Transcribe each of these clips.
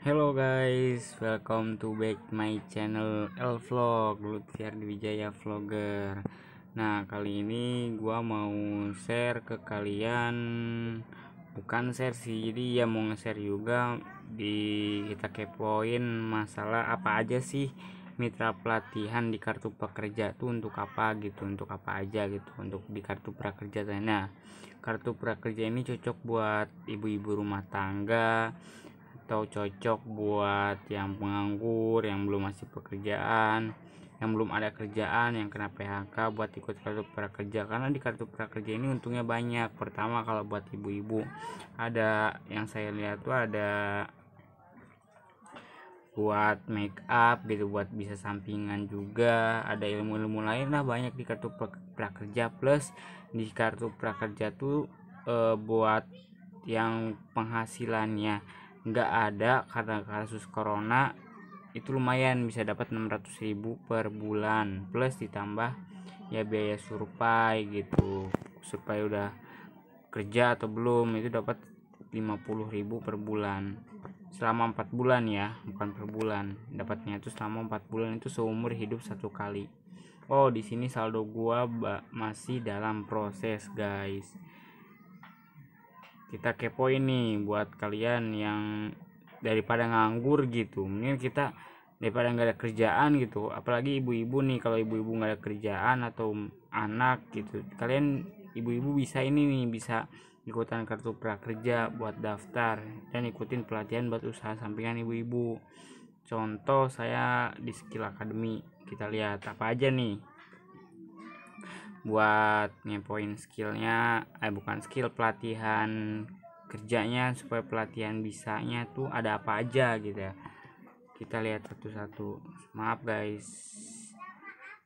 Hello guys, welcome to back my channel L Vlog Lutfi Wijaya Vlogger. Nah, kali ini gua mau share ke kalian, bukan share sih, jadi ya mau nge-share juga kita kepoin masalah apa aja sih mitra pelatihan di kartu prakerja tuh untuk apa gitu, untuk apa aja gitu untuk di kartu prakerja. Nah, kartu prakerja ini cocok buat ibu-ibu rumah tangga atau cocok buat yang penganggur, yang belum masih pekerjaan, yang belum ada kerjaan, yang kena PHK buat ikut kartu prakerja. Karena di kartu prakerja ini untungnya banyak. Pertama, kalau buat ibu-ibu ada yang saya lihat tuh ada buat make up gitu, buat bisa sampingan juga, ada ilmu-ilmu lain lah banyak di kartu prakerja. Plus di kartu prakerja tuh buat yang penghasilannya nggak ada karena kasus corona itu lumayan bisa dapat 600.000 per bulan, plus ditambah ya biaya survei gitu, survei udah kerja atau belum itu dapat 50.000 per bulan selama 4 bulan ya, bukan per bulan. Dapatnya itu selama 4 bulan, itu seumur hidup satu kali. Oh, di sini saldo gua masih dalam proses guys. Kita kepoin nih buat kalian yang daripada nganggur gitu, mending kita daripada nggak ada kerjaan gitu, apalagi ibu-ibu nih. Kalau ibu-ibu nggak ada kerjaan atau anak gitu, kalian ibu-ibu bisa ini nih, bisa ikutan kartu prakerja buat daftar dan ikutin pelatihan buat usaha sampingan ibu-ibu. Contoh saya di Skill Academy, kita lihat apa aja nih buat ngepoin skillnya, bukan skill, pelatihan kerjanya, supaya pelatihan bisanya tuh ada apa aja gitu ya. Kita lihat satu-satu. Maaf guys,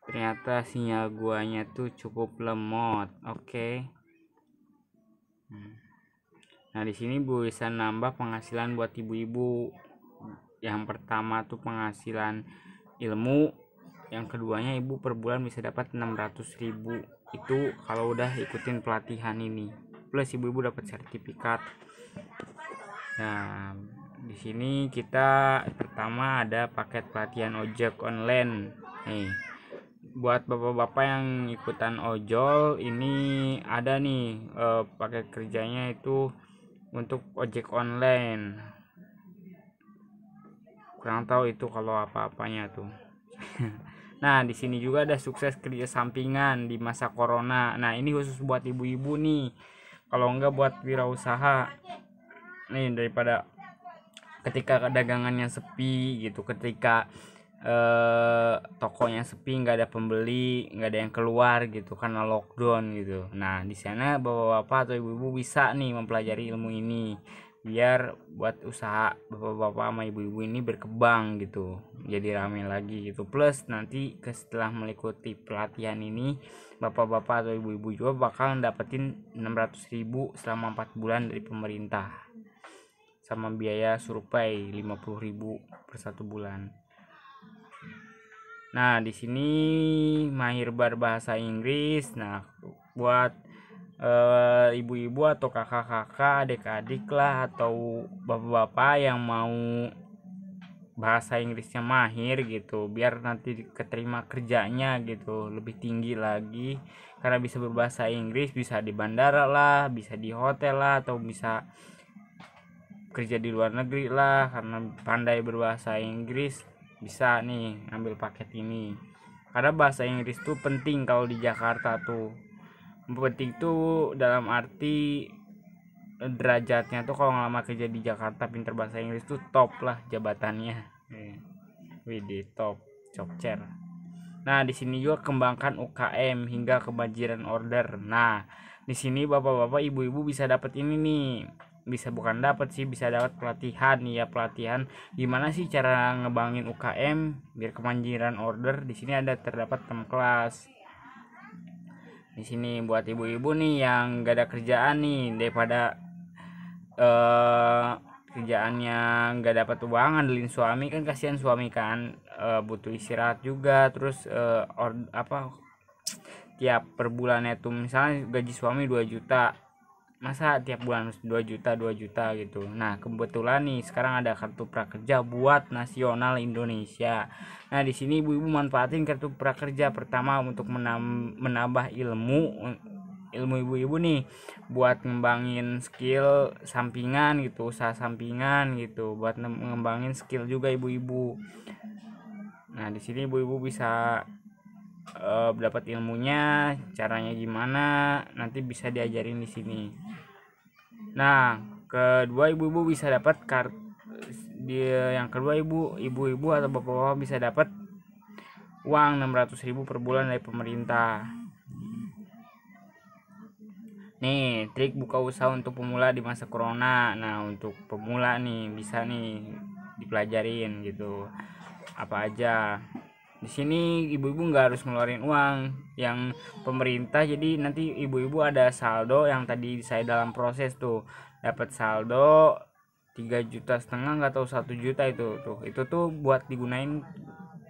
ternyata sinyal guanya tuh cukup lemot. Oke. Nah, di sini bisa nambah penghasilan buat ibu-ibu. Yang pertama tuh penghasilan ilmu, yang keduanya ibu per bulan bisa dapat 600.000 itu kalau udah ikutin pelatihan ini, plus ibu-ibu dapat sertifikat. Nah, di sini kita pertama ada paket pelatihan ojek online nih. Buat bapak-bapak yang ikutan ojol ini ada nih paket kerjanya itu untuk ojek online. Kurang tahu itu kalau apa-apanya tuh. Nah, di sini juga ada sukses kerja sampingan di masa corona. Nah, ini khusus buat ibu-ibu nih. Kalau enggak buat wirausaha. Nih, daripada ketika dagangannya sepi gitu, ketika tokonya sepi, nggak ada pembeli, nggak ada yang keluar gitu karena lockdown gitu. Nah, di sana bapak-bapak atau ibu-ibu bisa nih mempelajari ilmu ini biar buat usaha bapak-bapak sama ibu-ibu ini berkembang gitu, jadi rame lagi gitu. Plus nanti setelah mengikuti pelatihan ini, bapak-bapak atau ibu-ibu juga bakal dapetin 600.000 selama 4 bulan dari pemerintah, sama biaya survei 50.000 per 1 bulan. Nah, di sini mahir berbahasa Inggris. Nah, buat ibu-ibu atau kakak-kakak, adik-adik lah, atau bapak-bapak yang mau bahasa Inggrisnya mahir gitu, biar nanti keterima kerjanya gitu lebih tinggi lagi, karena bisa berbahasa Inggris, bisa di bandara lah, bisa di hotel lah, atau bisa kerja di luar negeri lah. Karena pandai berbahasa Inggris bisa nih ambil paket ini, karena bahasa Inggris tuh penting kalau di Jakarta tuh. Penting tuh dalam arti derajatnya tuh, kalau ngelamar kerja di Jakarta pinter bahasa Inggris tuh top lah jabatannya. Widih, top chair. Nah, di sini juga kembangkan UKM hingga kebanjiran order. Nah, di sini bapak-bapak, ibu-ibu bisa dapat ini nih. Bisa, bukan dapat sih, bisa dapat pelatihan nih ya, pelatihan gimana sih cara ngebangin UKM biar kebanjiran order. Di sini ada terdapat 6 kelas. Di sini buat ibu-ibu nih yang gak ada kerjaan nih, daripada kerjaannya nggak dapat uang, ngandelin suami kan, kasihan suami kan, butuh istirahat juga. Terus tiap per bulannya tuh misalnya gaji suami 2 juta, masa tiap bulan harus 2 juta 2 juta gitu. Nah kebetulan nih sekarang ada kartu prakerja buat nasional Indonesia. Nah di sini ibu-ibu manfaatin kartu prakerja pertama untuk menambah ilmu ibu-ibu nih buat ngembangin skill sampingan gitu, usaha sampingan gitu, buat ngembangin skill juga ibu-ibu. Nah di sini ibu-ibu bisa dapat ilmunya, caranya gimana nanti bisa diajarin di sini. Nah kedua ibu-ibu bisa dapat yang kedua ibu-ibu atau bapak-bapak bisa dapat uang 600.000 per bulan dari pemerintah. Nih trik buka usaha untuk pemula di masa corona. Nah untuk pemula nih bisa nih dipelajarin gitu apa aja. Di sini ibu-ibu nggak harus ngeluarin uang yang pemerintah, jadi nanti ibu-ibu ada saldo yang tadi saya dalam proses tuh dapat saldo 3,5 juta nggak tahu 1 juta itu tuh buat digunain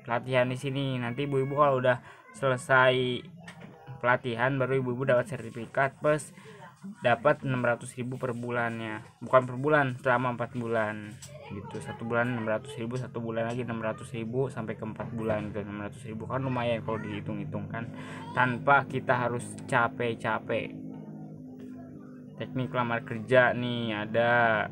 pelatihan di sini. Nanti ibu-ibu kalau udah selesai pelatihan baru ibu-ibu dapat sertifikat plus dapat 600.000 per bulannya, bukan per bulan, selama 4 bulan gitu. 1 bulan 600.000, 1 bulan lagi 600.000 sampai ke 4 bulan ke 600.000 kan lumayan kalau dihitung-hitung kan, tanpa kita harus capek-capek. Teknik lamar kerja nih ada,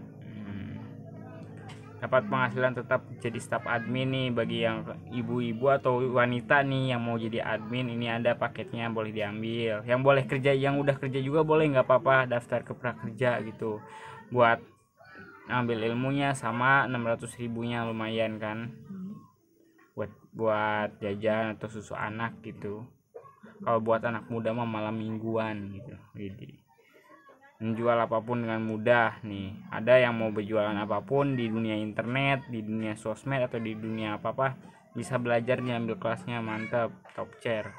dapat penghasilan tetap jadi staf admin nih bagi yang ibu-ibu atau wanita nih yang mau jadi admin. Ini ada paketnya, boleh diambil. Yang boleh kerja, yang udah kerja juga boleh, nggak apa-apa, daftar ke prakerja gitu buat ambil ilmunya. Sama 600.000-nya lumayan kan buat jajan atau susu anak gitu. Kalau buat anak muda mah malam mingguan gitu. Jadi menjual apapun dengan mudah nih. Ada yang mau berjualan apapun di dunia internet, di dunia sosmed atau di dunia apa-apa, bisa belajar diambil kelasnya, mantap, top chair.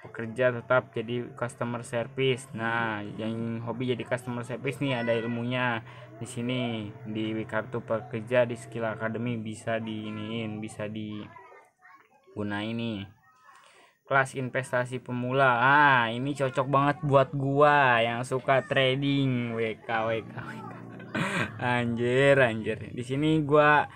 Pekerja tetap jadi customer service. Nah yang hobi jadi customer service nih ada ilmunya di sini di kartu pekerja di Skill Academy, bisa diiniin, bisa digunain nih. Kelas investasi pemula. Ini cocok banget buat gua yang suka trading, WK. Anjir. Di sini gua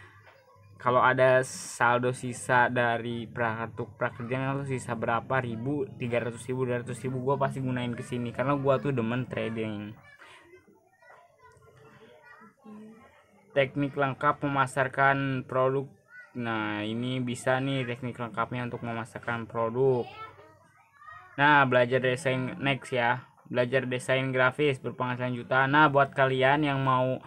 kalau ada saldo sisa dari kartu prakerja itu sisa berapa ribu, 300.000, 200.000, gua pasti gunain ke sini karena gua tuh demen trading. Teknik lengkap memasarkan produk. Nah ini bisa nih teknik lengkapnya untuk memasarkan produk. Nah belajar desain next ya, belajar desain grafis berpenghasilan jutaan. Nah buat kalian yang mau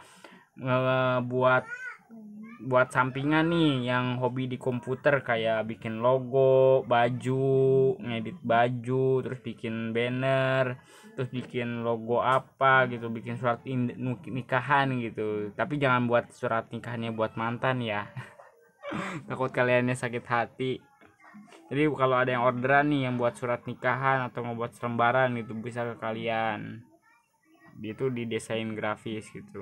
buat sampingan nih, yang hobi di komputer kayak bikin logo, baju, ngedit baju, terus bikin banner, terus bikin logo apa gitu, bikin surat nikahan gitu. Tapi jangan buat surat nikahannya buat mantan ya. Takut kaliannya sakit hati. Jadi kalau ada yang orderan nih yang buat surat nikahan atau mau buat selembaran gitu, bisa ke kalian. Itu di desain grafis gitu.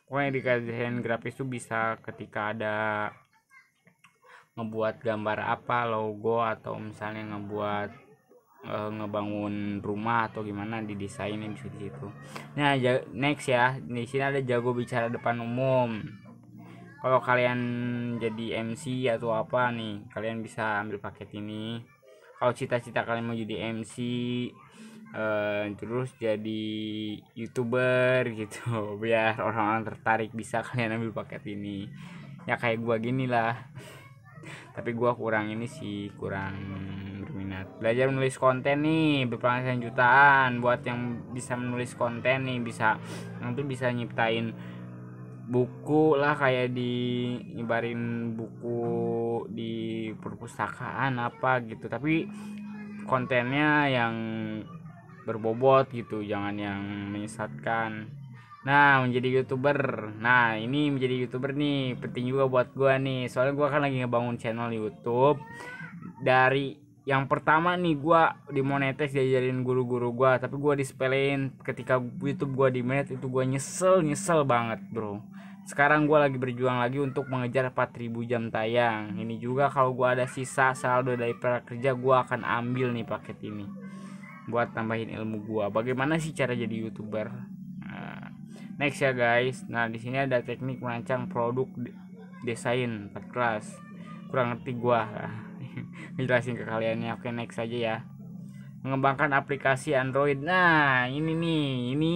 Pokoknya di desain grafis tuh bisa ketika ada ngebuat gambar apa, logo, atau misalnya ngebuat ngebangun rumah atau gimana, didesainnya bisa di situ. Nah next ya, di sini ada jago bicara depan umum. Kalau kalian jadi MC atau apa nih, kalian bisa ambil paket ini. Kalau cita-cita kalian mau jadi MC, terus jadi YouTuber gitu, biar orang-orang tertarik, bisa kalian ambil paket ini. Ya kayak gua gini lah. Tapi gua kurang ini sih, kurang berminat. Belajar menulis konten nih, berpenghasilan jutaan. Buat yang bisa menulis konten nih, bisa nanti bisa nyiptain buku lah, kayak nyebarin buku di perpustakaan apa gitu, tapi kontennya yang berbobot gitu, jangan yang menyesatkan. Nah menjadi YouTuber, nah ini menjadi YouTuber nih penting juga buat gua nih, soalnya gua kan lagi ngebangun channel YouTube. Dari yang pertama nih gua dimonetis diajarin guru-guru gua, tapi gua disepelein. Ketika YouTube gua di-manage itu gua nyesel banget bro. Sekarang gue lagi berjuang lagi untuk mengejar 4.000 jam tayang. Ini juga kalau gue ada sisa saldo dari prakerja, gue akan ambil nih paket ini. buat tambahin ilmu gua. Bagaimana sih cara jadi YouTuber? Nah, next ya guys. Nah, di sini ada teknik merancang produk desain 4 kelas. Kurang ngerti gua. Jelasin ke kaliannya. Oke, next aja ya. Mengembangkan aplikasi Android. Nah, ini nih, ini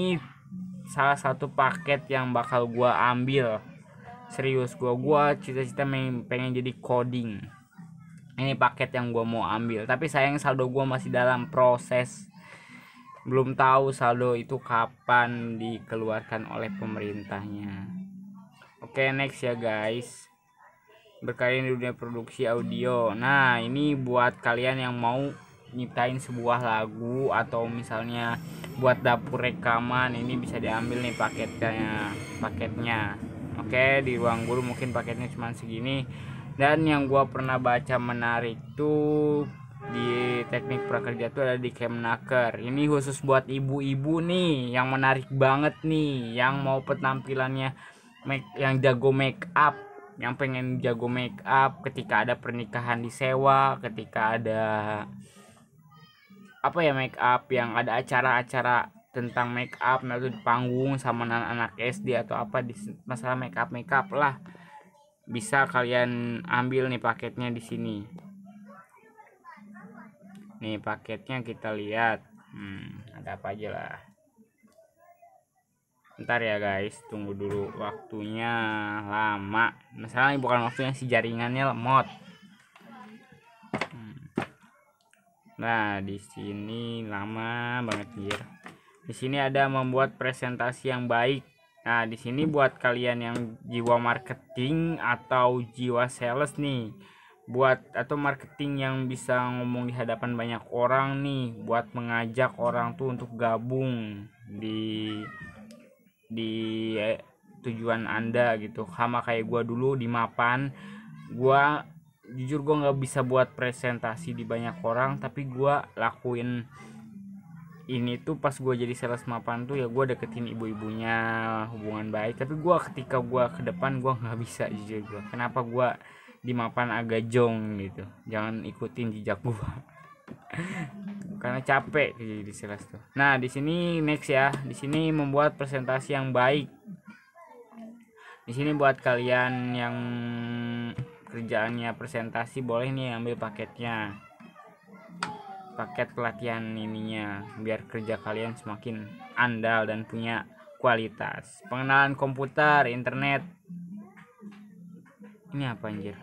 salah satu paket yang bakal gua ambil. Serius, gua cita-cita pengen jadi coding. Ini paket yang gue mau ambil, tapi sayang saldo gue masih dalam proses, belum tahu saldo itu kapan dikeluarkan oleh pemerintahnya. Oke, next ya guys. Berkarya di dunia produksi audio. Nah, ini buat kalian yang mau nyiptain sebuah lagu atau misalnya buat dapur rekaman, ini bisa diambil nih paketnya. Oke, di ruang guru mungkin paketnya cuma segini. Dan yang gua pernah baca menarik tuh di teknik prakerja tuh ada di Kemnaker. Ini khusus buat ibu-ibu nih yang menarik banget nih, yang mau penampilannya yang jago make up, yang pengen jago make up ketika ada pernikahan disewa, ketika ada apa ya, make up yang ada acara-acara tentang make up, nah itu di panggung sama anak-anak SD atau apa di masalah make up lah. Bisa kalian ambil nih paketnya di sini. Nih paketnya kita lihat. Ada apa aja lah. Bentar ya guys, tunggu dulu, waktunya lama. Masalahnya bukan waktunya, si jaringannya lemot. Nah, di sini lama banget ya. Di sini ada membuat presentasi yang baik. Nah, di sini buat kalian yang jiwa marketing atau jiwa sales nih, buat atau marketing yang bisa ngomong di hadapan banyak orang nih, buat mengajak orang tuh untuk gabung di tujuan Anda gitu. Sama kayak gua dulu di Mapan, gua jujur gua nggak bisa buat presentasi di banyak orang, tapi gua lakuin ini tuh pas gue jadi sales Mapan tuh ya, gue deketin ibu-ibunya, hubungan baik. Tapi gue ketika gue ke depan gue nggak bisa, jujur gue kenapa gue di Mapan agak jong gitu. Jangan ikutin jejak gue karena capek jadi sales tuh. Nah, di sini next ya, di sini membuat presentasi yang baik. Di sini buat kalian yang kerjaannya presentasi, boleh nih ambil paketnya, paket pelatihan ininya, biar kerja kalian semakin andal dan punya kualitas. Pengenalan komputer, internet. Ini apa anjir?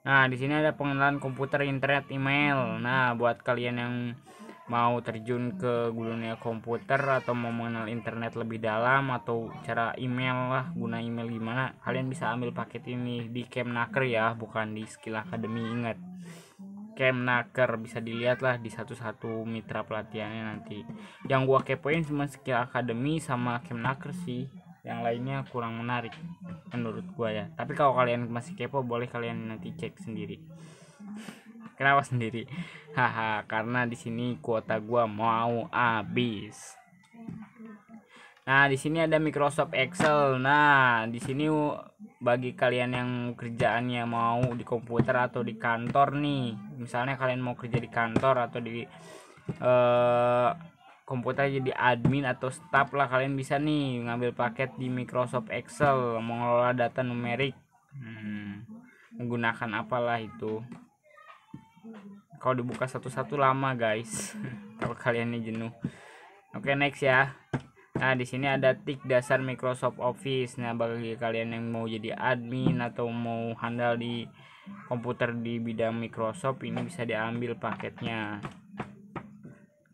Nah, di sini ada pengenalan komputer, internet, email. Nah, buat kalian yang mau terjun ke dunia komputer atau mau mengenal internet lebih dalam atau cara email lah, guna email gimana, kalian bisa ambil paket ini di Kemnaker ya, bukan di Skill Academy. Ingat, Kemnaker, bisa dilihat lah di satu-satu mitra pelatihannya nanti. Yang gua kepoin cuma Skill Academy sama Kemnaker sih, yang lainnya kurang menarik menurut gua ya. Tapi kalau kalian masih kepo, boleh kalian nanti cek sendiri. Kenapa sendiri? Haha, karena di sini kuota gua mau habis. Nah, di sini ada Microsoft Excel. Nah, di sini bagi kalian yang kerjaannya mau di komputer atau di kantor nih. Misalnya kalian mau kerja di kantor atau di komputer jadi admin atau staff lah, kalian bisa nih ngambil paket di Microsoft Excel, mengelola data numerik. Menggunakan apalah itu. Kalau dibuka satu-satu lama guys. Kalau kalian ini jenuh. Oke, next ya. Nah, di sini ada tik dasar Microsoft Office. Nah, bagi kalian yang mau jadi admin atau mau handal di komputer di bidang Microsoft, ini bisa diambil paketnya.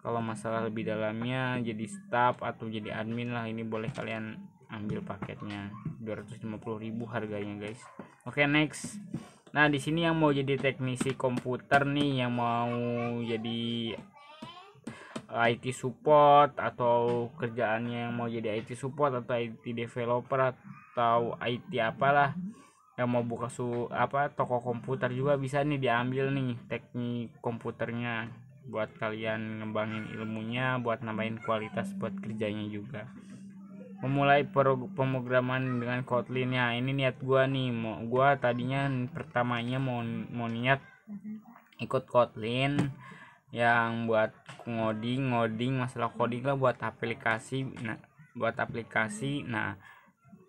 Kalau masalah lebih dalamnya jadi staff atau jadi admin lah, ini boleh kalian ambil paketnya. 250.000 harganya guys. Oke, next. Nah, di sini yang mau jadi teknisi komputer nih, yang mau jadi IT support atau kerjaannya yang mau jadi IT support atau IT developer atau IT apalah, yang mau buka toko komputer juga bisa nih diambil nih teknik komputernya, buat kalian ngembangin ilmunya, buat nambahin kualitas buat kerjanya juga. Memulai pemrograman dengan Kotlin ya, ini niat gua nih, gua tadinya pertamanya mau niat ikut Kotlin yang buat ngoding masalah coding lah, buat aplikasi. Nah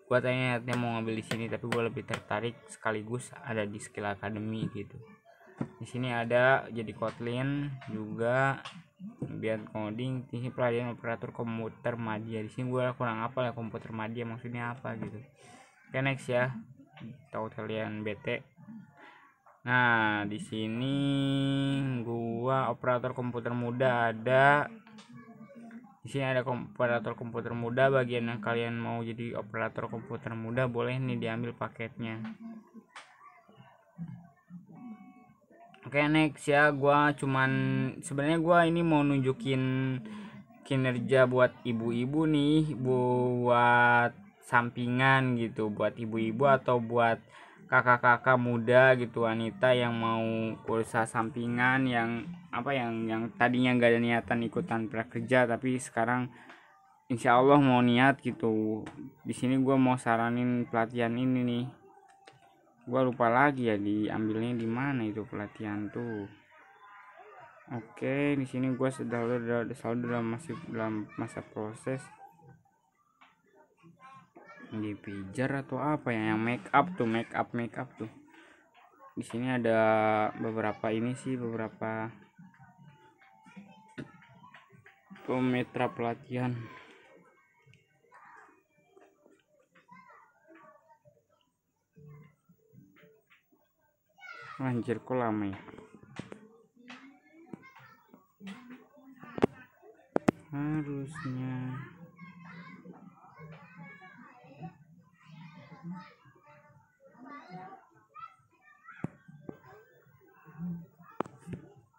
gue tanya mau ngambil di sini, tapi gue lebih tertarik sekaligus ada di Skill Academy gitu. Di sini ada jadi Kotlin juga, biar coding. Di sini pelajaran operator komputer media. Di sini gue kurang apa ya komputer media maksudnya apa gitu. Oke, next ya, tahu kalian bete. Nah di sini gua operator komputer muda ada. Di sini ada operator komputer muda. Bagian yang kalian mau jadi operator komputer muda boleh nih diambil paketnya. Oke, next ya, gua cuman sebenarnya gua ini mau nunjukin kinerja buat ibu-ibu nih, buat sampingan gitu, buat ibu-ibu atau buat kakak-kakak muda gitu, wanita yang mau usaha sampingan, yang tadinya nggak ada niatan ikutan prakerja tapi sekarang insya Allah mau niat gitu. Di sini gue mau saranin pelatihan ini nih, gue lupa lagi ya diambilnya di mana itu pelatihan tuh. Oke, di sini gue selalu masih dalam masa proses di pijar atau apa ya, yang make up tuh. Di sini ada beberapa ini sih, beberapa pemetra pelatihan. Anjir kok lama ya. Harusnya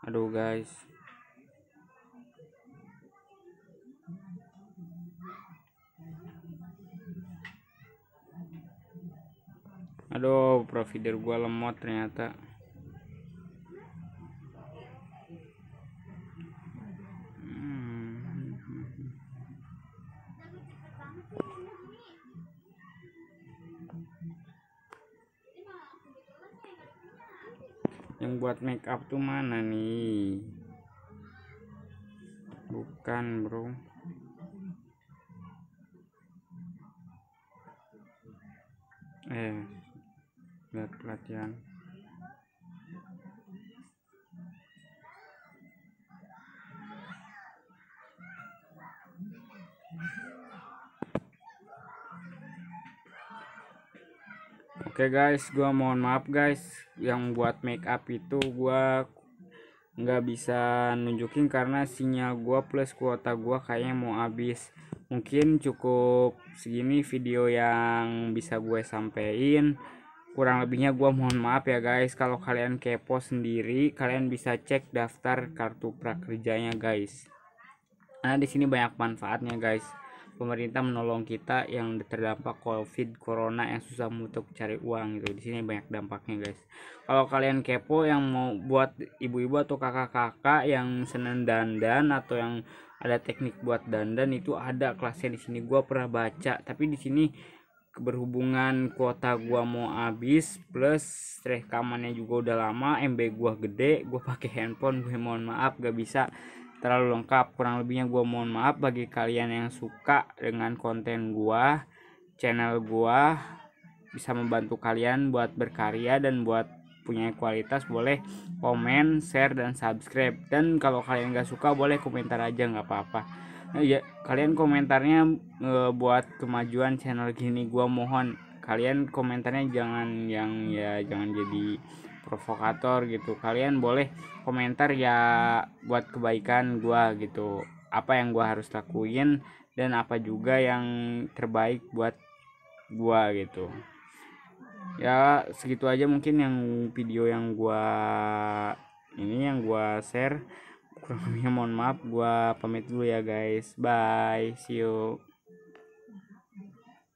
aduh guys, aduh provider gua lemot ternyata. Yang buat make up tuh mana nih? Bukan bro, lihat pelatihan. Oke guys, gua mohon maaf guys, yang buat make up itu gua nggak bisa nunjukin karena sinyal gua plus kuota gua kayaknya mau habis. Mungkin cukup segini video yang bisa gue sampein, kurang lebihnya gua mohon maaf ya guys. Kalau kalian kepo sendiri, kalian bisa cek daftar kartu prakerjanya guys. Nah di sini banyak manfaatnya guys. Pemerintah menolong kita yang terdampak COVID corona yang susah untuk cari uang gitu. Di sini banyak dampaknya guys. Kalau kalian kepo yang mau buat ibu-ibu atau kakak-kakak yang seneng dandan atau yang ada teknik buat dandan, itu ada kelasnya di sini. Gua pernah baca, tapi di sini berhubungan kuota gua mau habis plus rekamannya juga udah lama, MB gua gede, gua pakai handphone, gue mohon maaf gak bisa terlalu lengkap. Kurang lebihnya gue mohon maaf. Bagi kalian yang suka dengan konten gue, channel gue bisa membantu kalian buat berkarya dan buat punya kualitas, boleh komen, share, dan subscribe. Dan kalau kalian gak suka boleh komentar aja, nggak apa-apa. Nah, ya kalian komentarnya buat kemajuan channel gini. Gue mohon kalian komentarnya jangan jangan jadi provokator gitu. Kalian boleh komentar ya buat kebaikan gua gitu, apa yang gua harus lakuin dan apa juga yang terbaik buat gua gitu. Ya segitu aja mungkin yang video yang gua share. Kurang lebihnya mohon maaf, gua pamit dulu ya guys, bye, see you.